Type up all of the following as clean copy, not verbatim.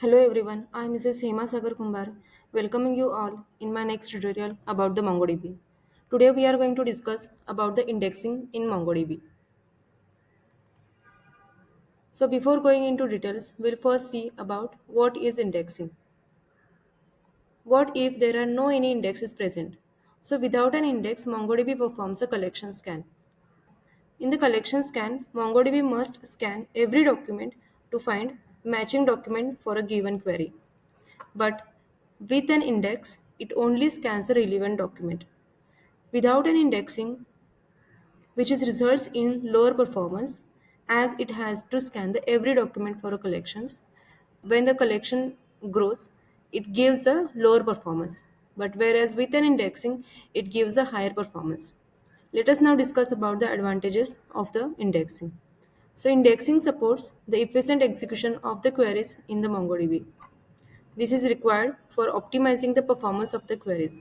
Hello everyone, I am Mrs. Hema Sagar Kumbar, welcoming you all in my next tutorial about the MongoDB. Today we are going to discuss about the indexing in MongoDB. So before going into details, we'll first see about what is indexing. What if there are no any indexes present? So without an index, MongoDB performs a collection scan. In the collection scan, MongoDB must scan every document to find matching document for a given query. But with an index, it only scans the relevant document. Without an indexing, which is results in lower performance as it has to scan the every document for a collections. When the collection grows, it gives a lower performance. But whereas with an indexing, it gives a higher performance. Let us now discuss about the advantages of the indexing. So indexing supports the efficient execution of the queries in the MongoDB. This is required for optimizing the performance of the queries.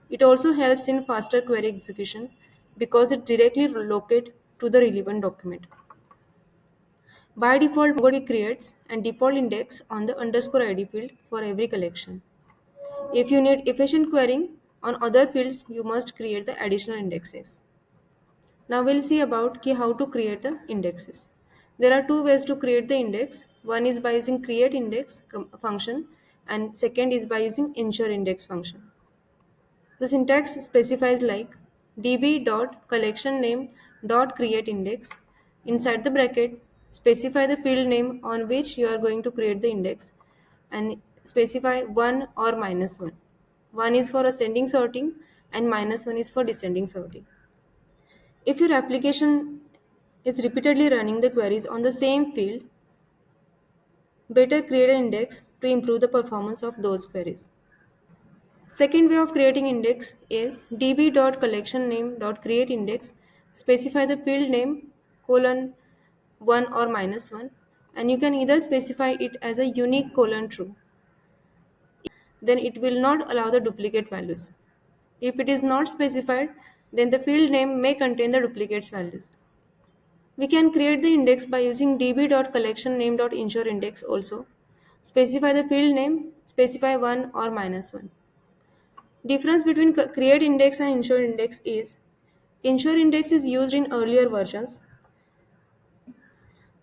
It also helps in faster query execution because it directly locates to the relevant document. By default, MongoDB creates and default index on the underscore ID field for every collection. If you need efficient querying on other fields, you must create the additional indexes. Now we'll see about how to create the indexes. There are two ways to create the index. One is by using create index function and second is by using ensure index function. The syntax specifies like db.collectionName.createIndex. Inside the bracket, specify the field name on which you are going to create the index and specify 1 or minus 1. 1 is for ascending sorting and minus 1 is for descending sorting. If your application is repeatedly running the queries on the same field, better create an index to improve the performance of those queries. Second way of creating index is db.collectionName.createIndex. Specify the field name colon 1 or minus 1 and you can either specify it as a unique colon true. Then it will not allow the duplicate values. If it is not specified, then the field name may contain the duplicates values. We can create the index by using db.collectionName.ensureIndex also. Specify the field name, specify 1 or minus 1. Difference between create index and ensure index is ensure index is used in earlier versions.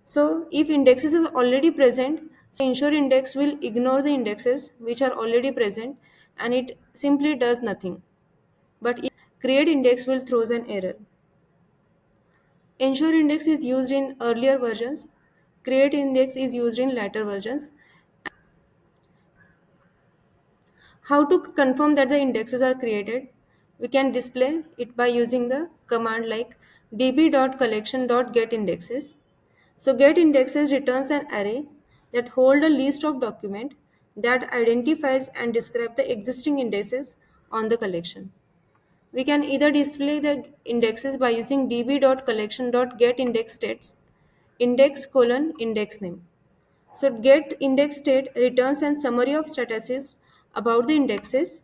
So if indexes are already present, so ensure index will ignore the indexes which are already present and it simply does nothing. But if create index will throws an error. Ensure index is used in earlier versions. Create index is used in later versions. How to confirm that the indexes are created? We can display it by using the command like db.collection.getIndexes. So getIndexes returns an array that hold a list of document that identifies and describe the existing indexes on the collection. We can either display the indexes by using db.collection.getIndexStates index colon index name. So get index state returns a summary of statuses about the indexes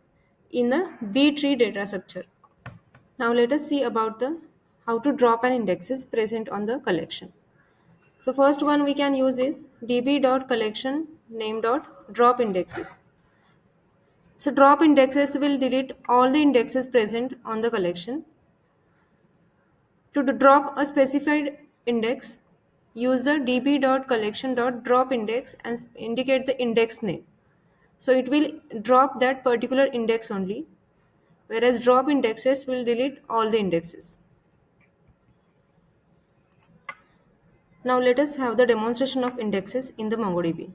in the B tree data structure. Now let us see about the how to drop an indexes present on the collection. So first one we can use is db.collectionName.dropIndexes. So drop indexes will delete all the indexes present on the collection. To drop a specified index, use the db.collection.dropIndex and indicate the index name. So it will drop that particular index only, whereas drop indexes will delete all the indexes. Now let us have the demonstration of indexes in the MongoDB.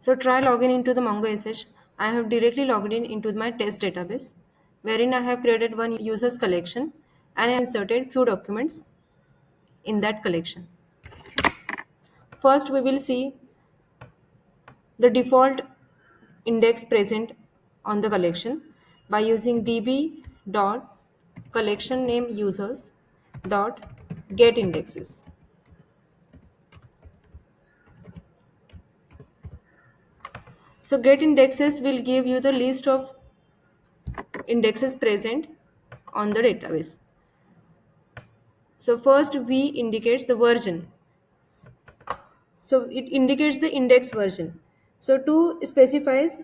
So try login into the MongoSH. I have directly logged in into my test database, wherein I have created one users collection and I inserted few documents in that collection. First, we will see the default index present on the collection by using db dot collection name users dot get indexes. So get indexes will give you the list of indexes present on the database. So first v indicates the version. So it indicates the index version. So to specifies,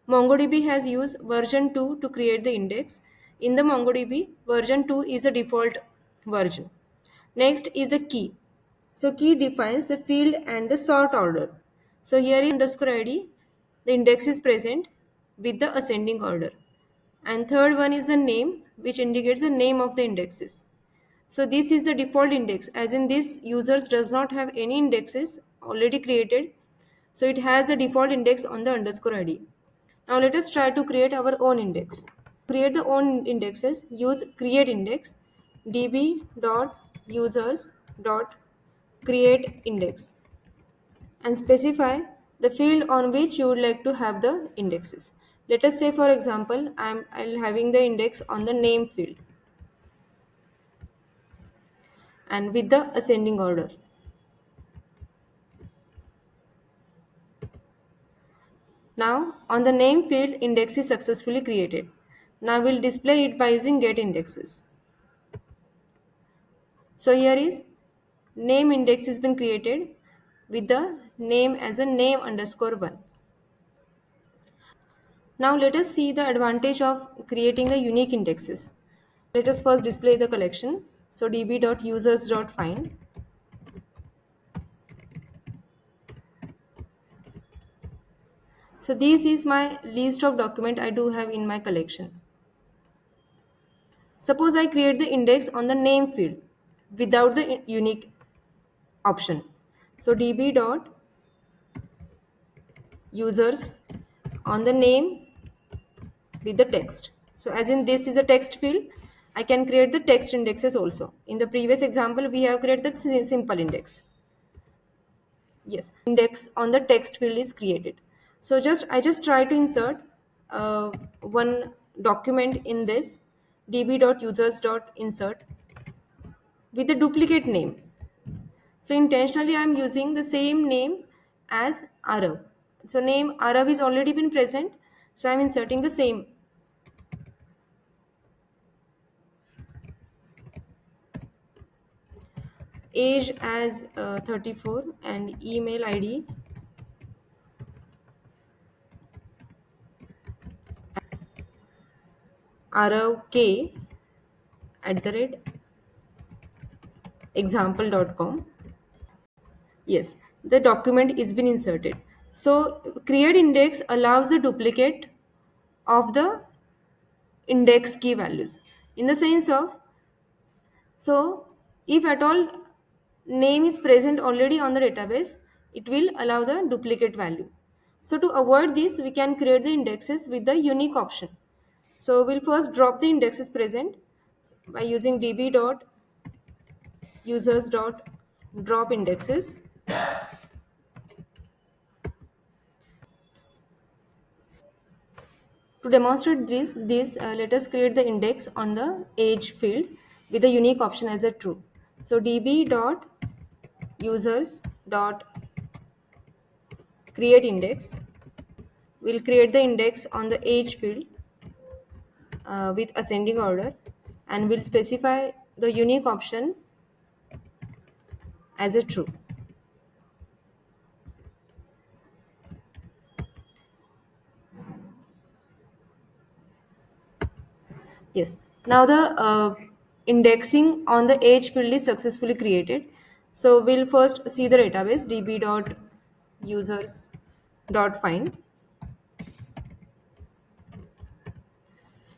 MongoDB has used version 2 to create the index. In the MongoDB, version 2 is a default version. Next is a key. So key defines the field and the sort order. So here is underscore ID, the index is present with the ascending order. And third one is the name, which indicates the name of the indexes. So this is the default index, as in this users does not have any indexes already created. So it has the default index on the underscore ID. Now let us try to create our own index. Create the own indexes, use create index db dot users dot create index and specify the field on which you would like to have the indexes. Let us say for example I'll having the index on the name field and with the ascending order. Now on the name field index is successfully created. Now we'll display it by using get indexes. So here is name index has been created with the name as a name underscore one. Now let us see the advantage of creating the unique indexes. Let us first display the collection. So db.users.find. So this is my list of document I do have in my collection. Suppose I create the index on the name field without the unique option. So db.users on the name with the text. So as in this is a text field, I can create the text indexes also. In the previous example, we have created the simple index. Yes, index on the text field is created. So I just try to insert one document in this db.users.insert with a duplicate name. So intentionally I am using the same name as Arav. So name Arav is already been present. So I am inserting the same. Age as 34 and email ID ROK at the rate example.com. Yes, the document is been inserted. So create index allows the duplicate of the index key values in the sense of, so if at all name is present already on the database, it will allow the duplicate value. So to avoid this, we can create the indexes with the unique option. So we'll first drop the indexes present by using db dot users dot drop indexes. To demonstrate this, let us create the index on the age field with the unique option as a true. So db dot users dot create index will create the index on the age field with ascending order and will specify the unique option as a true. Yes. Now the indexing on the age field is successfully created. So we'll first see the database db.users.find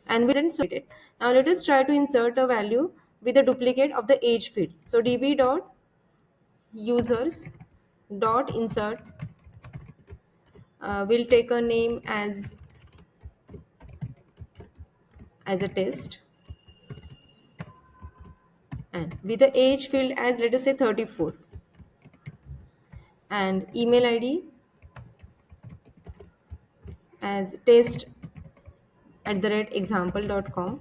and we then submit it. Now let us try to insert a value with a duplicate of the age field. So db.users.insert will take a name as a test and with the age field as let us say 34 and email ID as test at the rate example.com.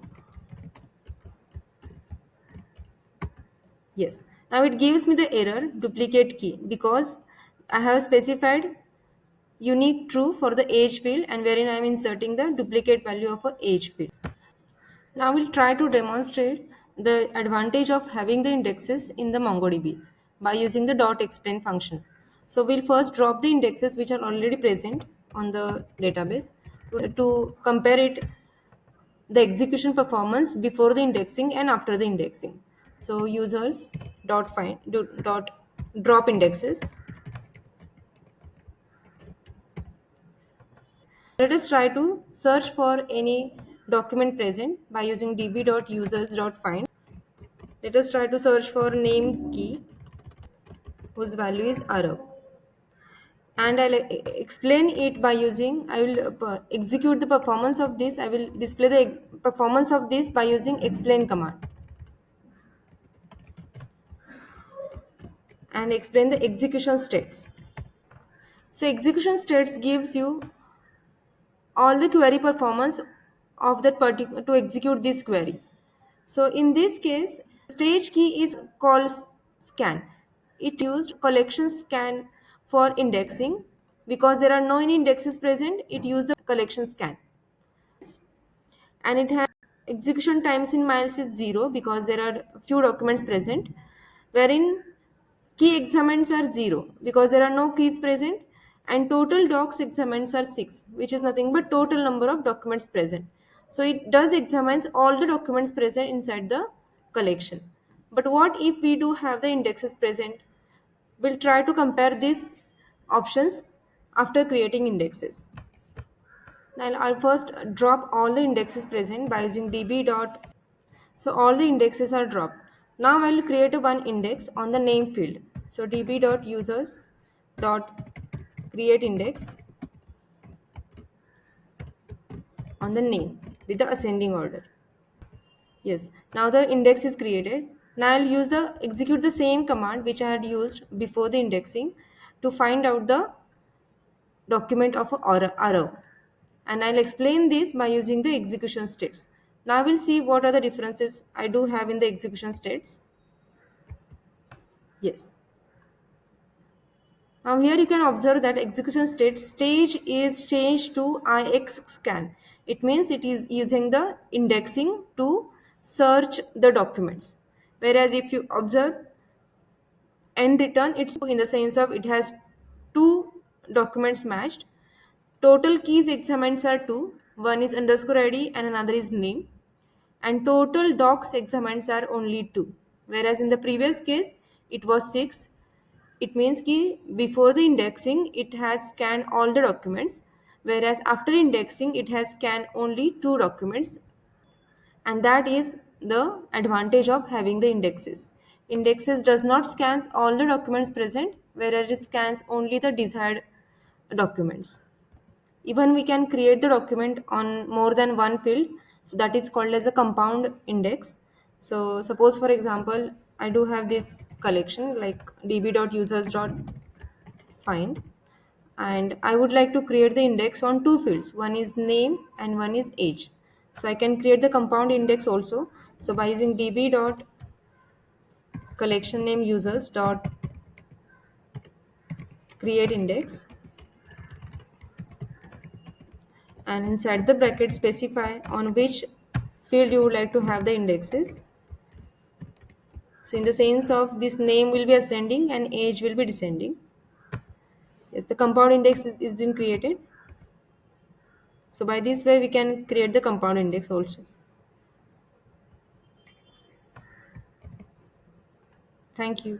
Yes, now it gives me the error duplicate key because I have specified unique true for the age field and wherein I am inserting the duplicate value of a age field. Now we'll try to demonstrate the advantage of having the indexes in the MongoDB by using the dot explain function. So we'll first drop the indexes which are already present on the database to compare it the execution performance before the indexing and after the indexing. So users dot find dot drop indexes. Let us try to search for any document present by using db.users.find. Let us try to search for name key whose value is arrow. And I'll explain it by using, I will execute the performance of this, I will display the performance of this by using explain command and explain the execution states. So execution states gives you all the query performance of that particular to execute this query. So in this case, stage key is called scan. It used collection scan for indexing because there are no any indexes present. It used the collection scan, and it has execution times in miles is 0 because there are few documents present, wherein key examines are 0 because there are no keys present, and total docs examines are 6, which is nothing but total number of documents present. So it does examines all the documents present inside the collection. But what if we do have the indexes present? We'll try to compare these options after creating indexes. Now I'll first drop all the indexes present by using db dot. So all the indexes are dropped. Now I'll create a one index on the name field. So db dot users dot create index on the name with the ascending order. Yes. Now the index is created. Now I'll use the execute the same command which I had used before the indexing to find out the document of a arrow. And I'll explain this by using the execution states. Now we'll see what are the differences I do have in the execution states. Yes. Now here you can observe that execution stage is changed to IX scan. It means it is using the indexing to search the documents. Whereas if you observe end return, it's in the sense of it has two documents matched. Total keys examines are two. One is underscore ID and another is name. And total docs examines are only two. Whereas in the previous case, it was 6. It means ki before the indexing, it has scanned all the documents. Whereas after indexing, it has scanned only two documents. And that is the advantage of having the indexes. Indexes does not scans all the documents present, whereas it scans only the desired documents. Even we can create the document on more than one field, so that is called as a compound index. So suppose for example I do have this collection like db.users.find, and I would like to create the index on two fields, one is name and one is age. So I can create the compound index also. So by using db dot collection name users dot create index, and inside the bracket specify on which field you would like to have the indexes. So in the sense of this name will be ascending and age will be descending. Yes, the compound index is being created. So by this way we can create the compound index also. Thank you.